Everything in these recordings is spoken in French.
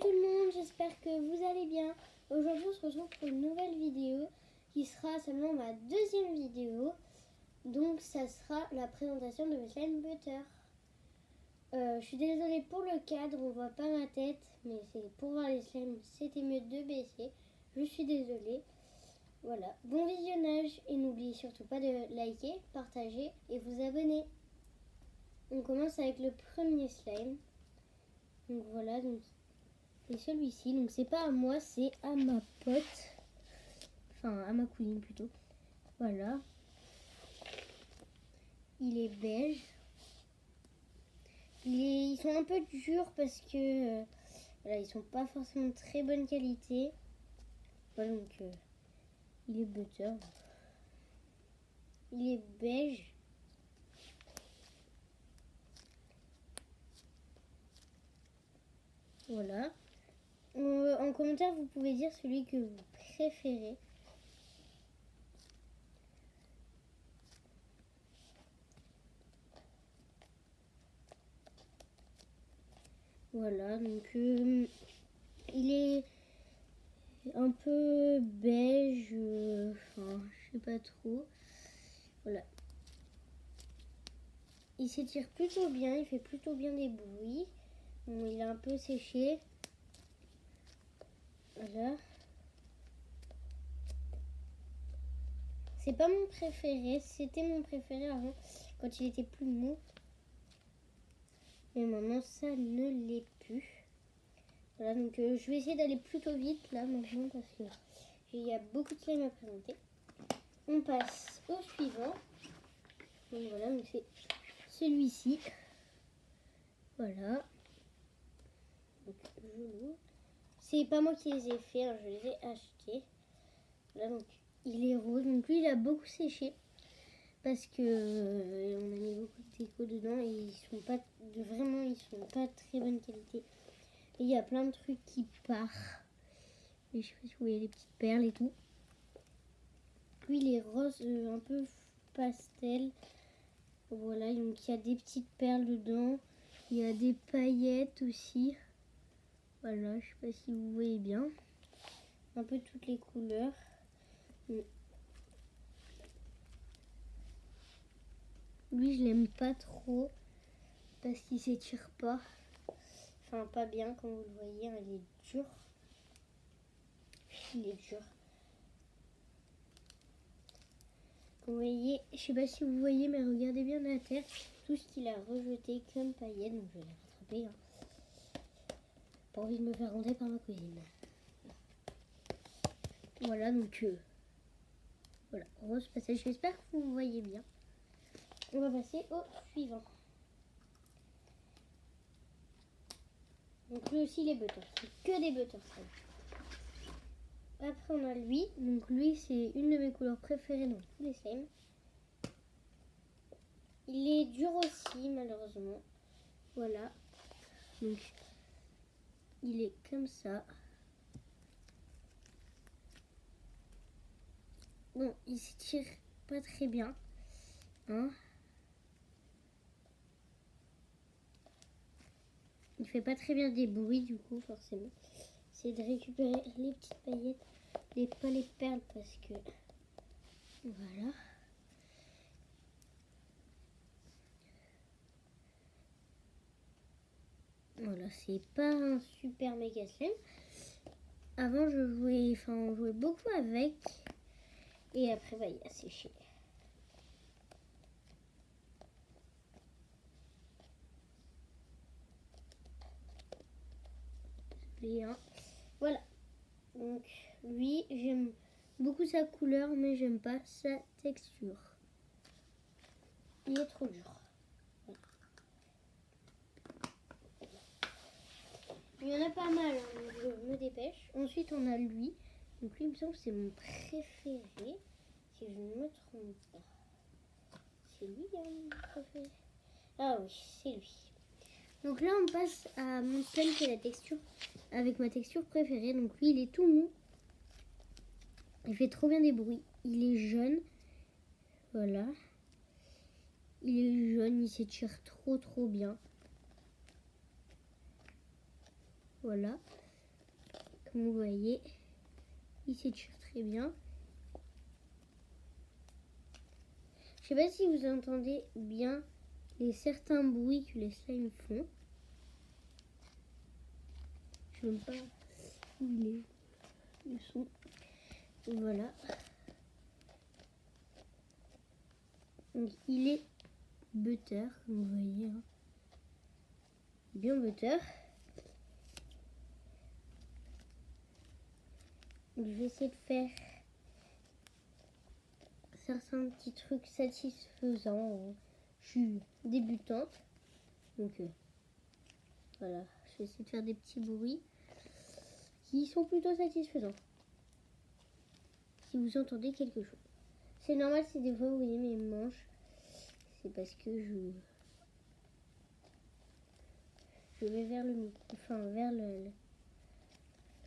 tout le monde, j'espère que vous allez bien. Aujourd'hui on se retrouve pour une nouvelle vidéo qui sera seulement ma deuxième vidéo. Donc ça sera la présentation de mes slime butter. Je suis désolée pour le cadre, on voit pas ma tête, mais c'est pour voir les slimes, c'était mieux de baisser. Je suis désolée. Voilà, bon visionnage et n'oubliez surtout pas de liker, partager et vous abonner. On commence avec le premier slime. Donc voilà, donc et celui-ci, donc c'est pas à moi, c'est à ma pote, enfin à ma cousine plutôt. Voilà, il est beige. Ils sont un peu durs parce que voilà, ils sont pas forcément de très bonne qualité. Voilà, donc il est butter. Il est beige. Voilà. En commentaire, vous pouvez dire celui que vous préférez. Voilà, donc il est un peu beige, enfin, je sais pas trop. Voilà. Il s'étire plutôt bien, il fait plutôt bien des bruits. Bon, il est un peu séché. Voilà. C'est pas mon préféré, c'était mon préféré avant, quand il était plus mou. Mais maintenant, ça ne l'est plus. Voilà, donc je vais essayer d'aller plutôt vite là maintenant parce que il y a beaucoup de slime à présenter. On passe au suivant. Donc voilà, donc c'est celui-ci. Voilà. Donc je l'ouvre. C'est pas moi qui les ai fait, hein, je les ai achetés. Là donc il est rose, donc lui il a beaucoup séché parce que on a mis beaucoup de déco dedans et ils sont pas très bonne qualité. Et il y a plein de trucs qui partent. Et je sais pas si vous voyez les petites perles et tout. Lui il est rose un peu pastel. Voilà, donc il y a des petites perles dedans. Il y a des paillettes aussi. Voilà, je sais pas si vous voyez bien. Un peu toutes les couleurs. Lui, je l'aime pas trop parce qu'il s'étire pas. Enfin, pas bien, comme vous le voyez, hein, il est dur. Il est dur. Vous voyez, je sais pas si vous voyez, mais regardez bien la terre. Tout ce qu'il a rejeté comme paillettes, donc je vais les rattraper. Hein. Pas envie de me faire rentrer par ma cousine. Voilà, donc voilà, rose passage. J'espère que vous voyez bien. On va passer au suivant. Donc lui aussi les butters, c'est que des butters. Après on a lui, donc lui c'est une de mes couleurs préférées dans tous les slimes. Il est dur aussi malheureusement. Voilà. Donc il est comme ça. Bon, il s'étire pas très bien. Hein. Il fait pas très bien des bruits du coup forcément. C'est de récupérer les petites paillettes, pas les perles parce que voilà. Voilà, c'est pas un super méga slime. Avant on jouait beaucoup avec. Et après bah, il a séché. Bien. Voilà. Donc lui, j'aime beaucoup sa couleur, mais j'aime pas sa texture. Il est trop dur. Voilà. Il y en a pas mal, hein, donc je me dépêche. Ensuite, on a lui. Donc lui, il me semble que c'est mon préféré. Si je ne me trompe pas. C'est lui, mon préféré. Ah oui, c'est lui. Donc là, on passe à mon slime qui est la texture, avec ma texture préférée. Donc lui, il est tout mou. Il fait trop bien des bruits. Il est jaune. Voilà. Il est jaune, il s'étire trop bien. Voilà. Comme vous voyez, il s'étire très bien. Je sais pas si vous entendez bien les certains bruits que les slimes font. Je ne sais même pas où il est, le son. Voilà. Donc il est butter, comme vous voyez. Hein. Bien butter. Donc, je vais essayer de faire certains petits trucs satisfaisants. Je suis débutante. Donc voilà, je vais essayer de faire des petits bruits qui sont plutôt satisfaisants. Si vous entendez quelque chose. C'est normal si des fois vous voyez mes manches. C'est parce que je vais vers le micro, enfin vers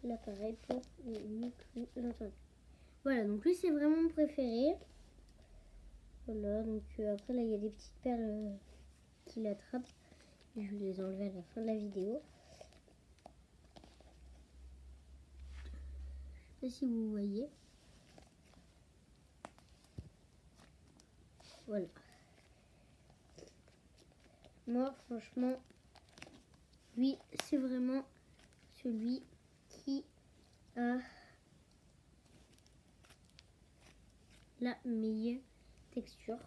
l'appareil pour mieux que vous l'entendez. Voilà, donc lui c'est vraiment mon préféré. Voilà, donc après là il y a des petites perles qui l'attrapent. Je vais les enlever à la fin de la vidéo. Je sais pas si vous voyez. Voilà. Moi franchement, lui c'est vraiment celui qui a la meilleure texture.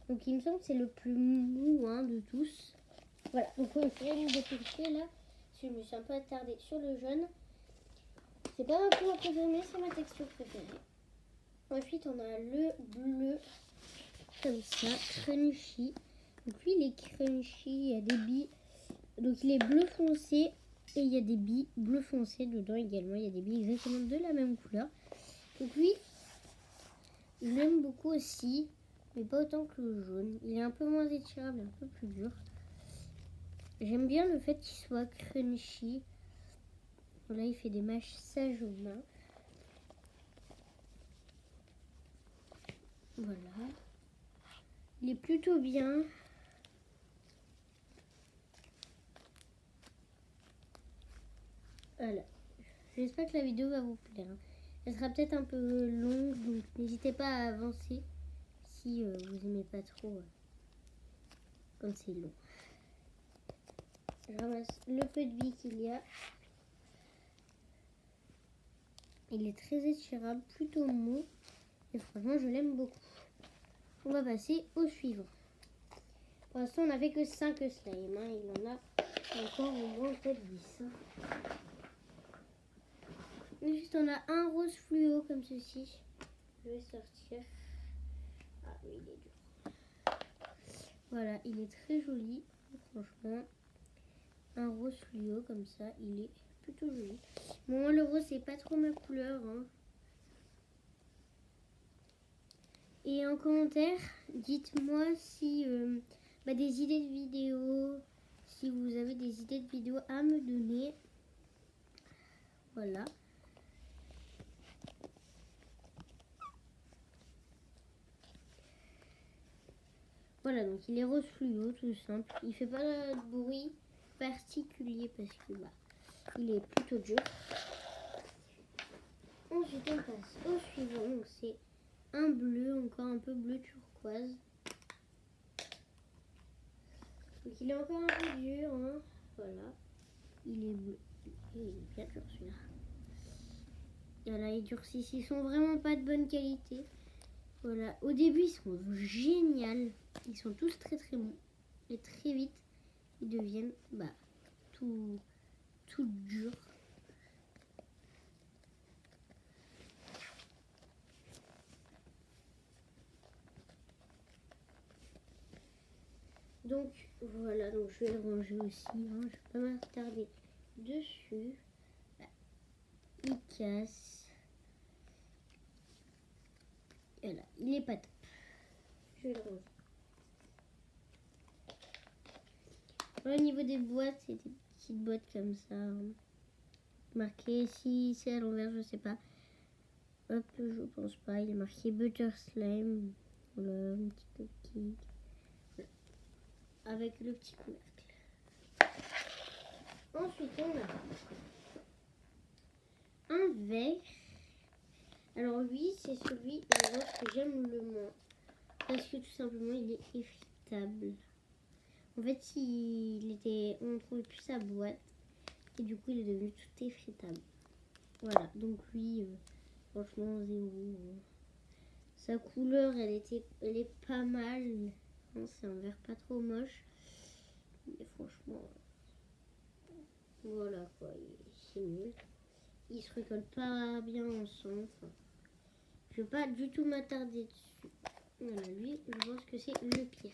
Donc il me semble que c'est le plus mou de tous. Voilà, donc on va une dépêcher là. Je me suis un peu attardée sur le jaune. C'est pas ma couleur préférée, mais c'est ma texture préférée. Ensuite on a le bleu, comme ça, crunchy. Donc lui il est crunchy, il y a des billes. Donc il est bleu foncé et il y a des billes bleu foncé dedans également. Il y a des billes exactement de la même couleur. Donc lui, je l'aime beaucoup aussi, mais pas autant que le jaune. Il est un peu moins étirable, un peu plus dur. J'aime bien le fait qu'il soit crunchy. Là, il fait des mâches sages aux mains. Voilà. Il est plutôt bien. Voilà. J'espère que la vidéo va vous plaire. Elle sera peut-être un peu longue, donc n'hésitez pas à avancer si vous aimez pas trop quand c'est long. Je ramasse le peu de billes qu'il y a. Il est très étirable, plutôt mou. Et franchement, je l'aime beaucoup. On va passer au suivant. Pour l'instant, on n'a fait que 5 slimes. Il en a encore au moins peut-être 10. Ensuite, on a un rose fluo comme ceci. Je vais sortir. Ah oui, il est dur. Voilà, il est très joli. Franchement, un rose fluo comme ça, il est plutôt joli. Bon, moi, le rose, c'est pas trop ma couleur. Et en commentaire, dites-moi si des idées de vidéos, si vous avez des idées de vidéos à me donner. Voilà. Voilà, donc il est rose fluo, tout simple. Il fait pas de bruit particulier parce que il est plutôt dur. Ensuite, on passe au suivant. Donc c'est un bleu, encore un peu bleu turquoise. Donc il est encore un peu dur. Voilà. Il est bleu. Il est bien dur celui-là. Voilà, les durcis, ils sont vraiment pas de bonne qualité. Voilà, au début ils sont géniaux. Ils sont tous très très bons. Et très vite, ils deviennent tout durs. Donc voilà, donc je vais le ranger aussi. Je vais pas m'attarder dessus. Il casse. Voilà, il est pas top. Je vais le ranger. Voilà, au niveau des boîtes, c'est des petites boîtes comme ça. Marqué, si c'est à l'envers, je sais pas. Hop, je pense pas. Il est marqué Butter Slime. Voilà, une petite coquille. Voilà. Avec le petit couvercle. Ensuite, on a simplement, il est effritable. En fait, on ne trouvait plus sa boîte. Et du coup, il est devenu tout effritable. Voilà, donc lui, franchement, 0. Sa couleur, elle est pas mal. Hein, c'est un vert pas trop moche. Mais franchement, voilà quoi, c'est nul. Il se recolle pas bien ensemble. Enfin, je veux pas du tout m'attarder dessus. Voilà, lui, je pense que c'est le pire.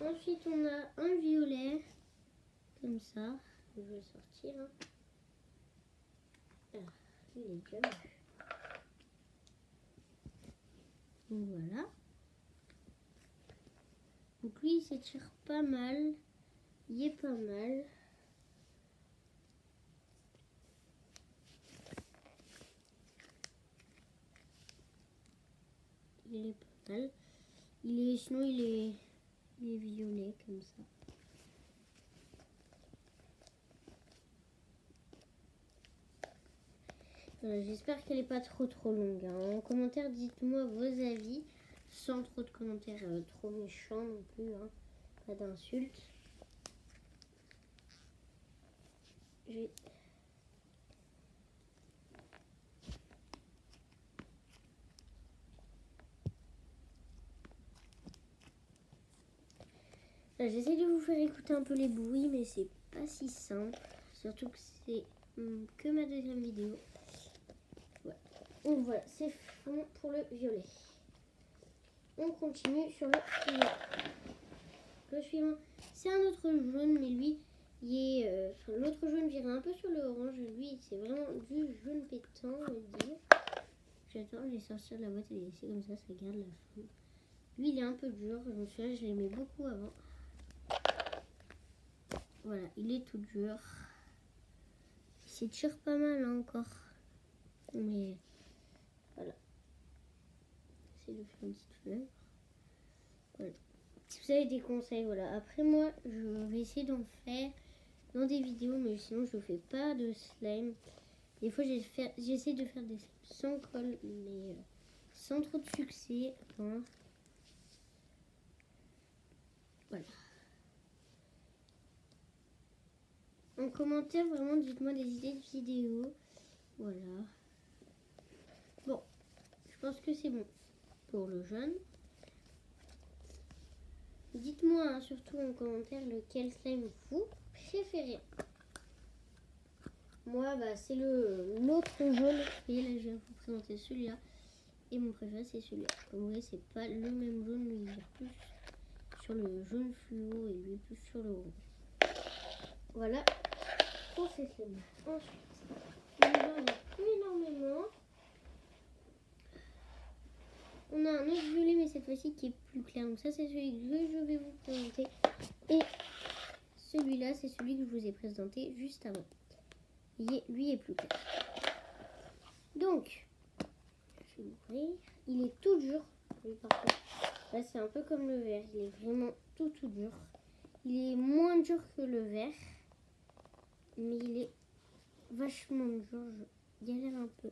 Ensuite, on a un violet, comme ça. Je vais le sortir. Hein. Ah, il est déjà vu. Donc voilà. Donc lui, il s'étire pas mal. Il est pas mal. Il est pas mal. Sinon, il est violet, comme ça. Voilà, j'espère qu'elle n'est pas trop longue. Hein. En commentaire, dites-moi vos avis, sans trop de commentaires trop méchants non plus, hein. Pas d'insultes. J'essaie de vous faire écouter un peu les bruits, mais c'est pas si simple. Surtout que c'est que ma deuxième vidéo. Ouais. Donc voilà, c'est bon pour le violet. On continue sur le suivant. Le suivant, c'est un autre jaune, mais lui, l'autre jaune virait un peu sur le orange. Lui, c'est vraiment du jaune pétant, on va dire. J'adore les sortir de la boîte et les laisser comme ça garde la forme. Lui, il est un peu dur. Je me souviens, je l'aimais beaucoup avant. Voilà, il est tout dur. Il s'étire pas mal hein, encore. Mais voilà. J'essaie de faire une petite fleur. Voilà. Si vous avez des conseils, voilà. Après moi, je vais essayer d'en faire dans des vidéos, mais sinon je ne fais pas de slime. Des fois, j'essaie de faire des slimes sans colle, mais sans trop de succès. Hein. Voilà. En commentaire, vraiment, dites-moi des idées de vidéos. Voilà. Bon, je pense que c'est bon pour le jaune. Dites-moi hein, surtout en commentaire lequel slime vous préférez. Moi, c'est l'autre jaune. Et là, je vais vous présenter celui-là. Et mon préféré, c'est celui-là. Comme vous voyez, c'est pas le même jaune. Lui, il est plus sur le jaune fluo et lui plus sur le rouge. Voilà pour ces slimes. Ensuite, il y en a plus énormément. On a un autre violet, mais cette fois-ci qui est plus clair. Donc ça, c'est celui que je vais vous présenter. Et celui-là, c'est celui que je vous ai présenté juste avant. Lui est plus clair. Donc, je vais l'ouvrir. Il est tout dur. Lui, par contre, là, c'est un peu comme le vert. Il est vraiment tout dur. Il est moins dur que le vert. Mais il est vachement dur. Je galère un peu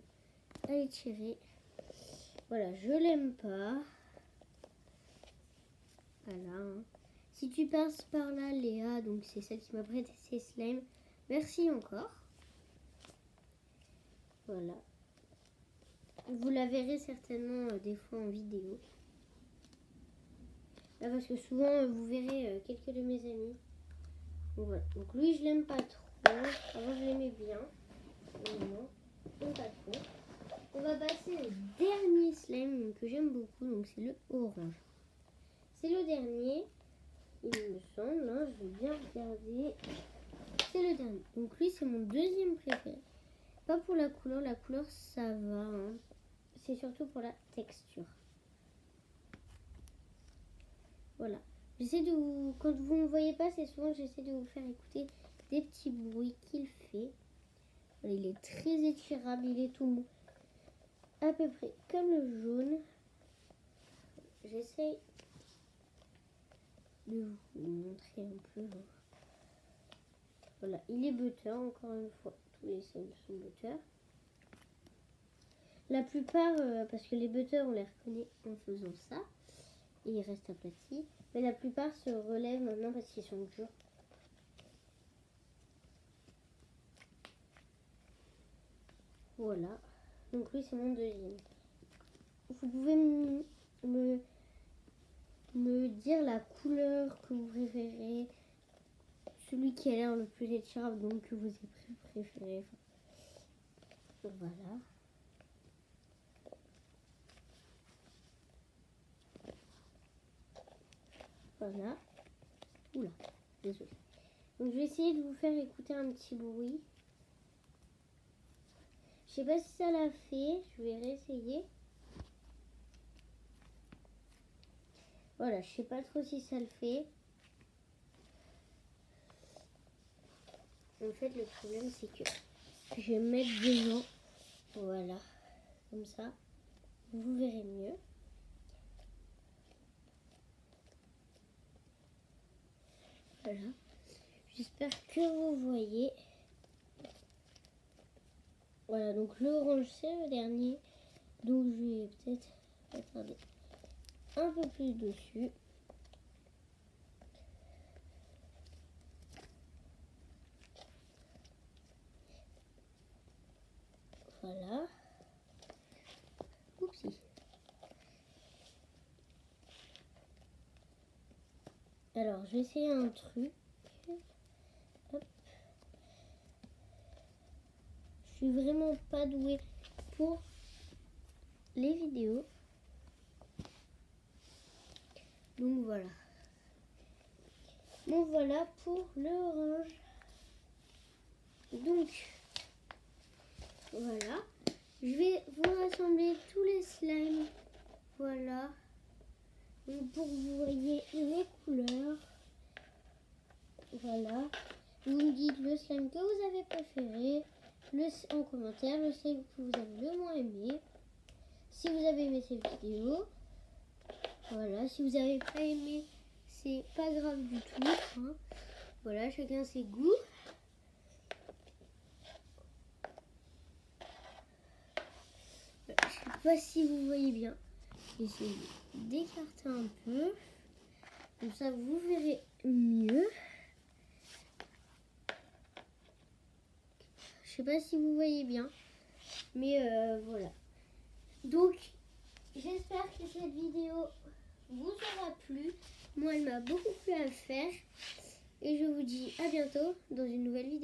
à l'étirer. Voilà, je l'aime pas. Voilà. Hein. Si tu passes par là, Léa, donc c'est celle qui m'a prêté ses slimes, merci encore. Voilà. Vous la verrez certainement des fois en vidéo. Là, parce que souvent, vous verrez quelques de mes amis. Donc voilà. Donc lui, je l'aime pas trop. Avant, je l'aimais bien. Non, pas trop. On va passer au dernier slime que j'aime beaucoup. Donc c'est le orange. C'est le dernier. Il me semble, hein, je vais bien regarder. C'est le dernier. Donc lui, c'est mon deuxième préféré. Pas pour la couleur ça va. Hein. C'est surtout pour la texture. Voilà. J'essaie de vous, quand vous ne me voyez pas, c'est souvent j'essaie de vous faire écouter des petits bruits qu'il fait. Voilà, il est très étirable, il est tout mou. À peu près comme le jaune. J'essaie de vous montrer un peu. Voilà, il est butter, encore une fois. Tous les slimes sont butter. La plupart, parce que les butters, on les reconnaît en faisant ça. Et ils restent aplatis. Mais la plupart se relèvent maintenant parce qu'ils sont durs. Voilà. Donc lui, c'est mon deuxième. Vous pouvez me dire la couleur que vous préférez. Celui qui a l'air le plus étirable, donc que vous avez préféré. Voilà. Voilà. Oula, désolé. Donc je vais essayer de vous faire écouter un petit bruit. Je sais pas si ça l'a fait. Je vais réessayer. Voilà, je sais pas trop si ça le fait. En fait, le problème, c'est que je vais mettre dedans. Voilà. Comme ça. Vous verrez mieux. Voilà. J'espère que vous voyez. Voilà, donc l'orange, c'est le dernier. Donc je vais peut-être attarder un peu plus dessus. Voilà. Oupsie. Alors, je vais essayer un truc. Hop. Je suis vraiment pas douée pour les vidéos. Donc voilà. Donc voilà pour l'orange. Donc voilà. Je vais vous rassembler tous les slimes. Voilà. Donc pour que vous voyez les couleurs. Voilà. Vous me dites le slime que vous avez préféré en commentaire, le slime que vous avez le moins aimé. Si vous avez aimé cette vidéo. Voilà. Si vous n'avez pas aimé, c'est pas grave du tout. Hein. Voilà, chacun ses goûts. Je sais pas si vous voyez bien. J'essaie d'écarter un peu. Comme ça, vous verrez mieux. Je sais pas si vous voyez bien. Mais voilà. Donc, j'espère que cette vidéo vous aura plu. Moi, elle m'a beaucoup plu à faire. Et je vous dis à bientôt dans une nouvelle vidéo.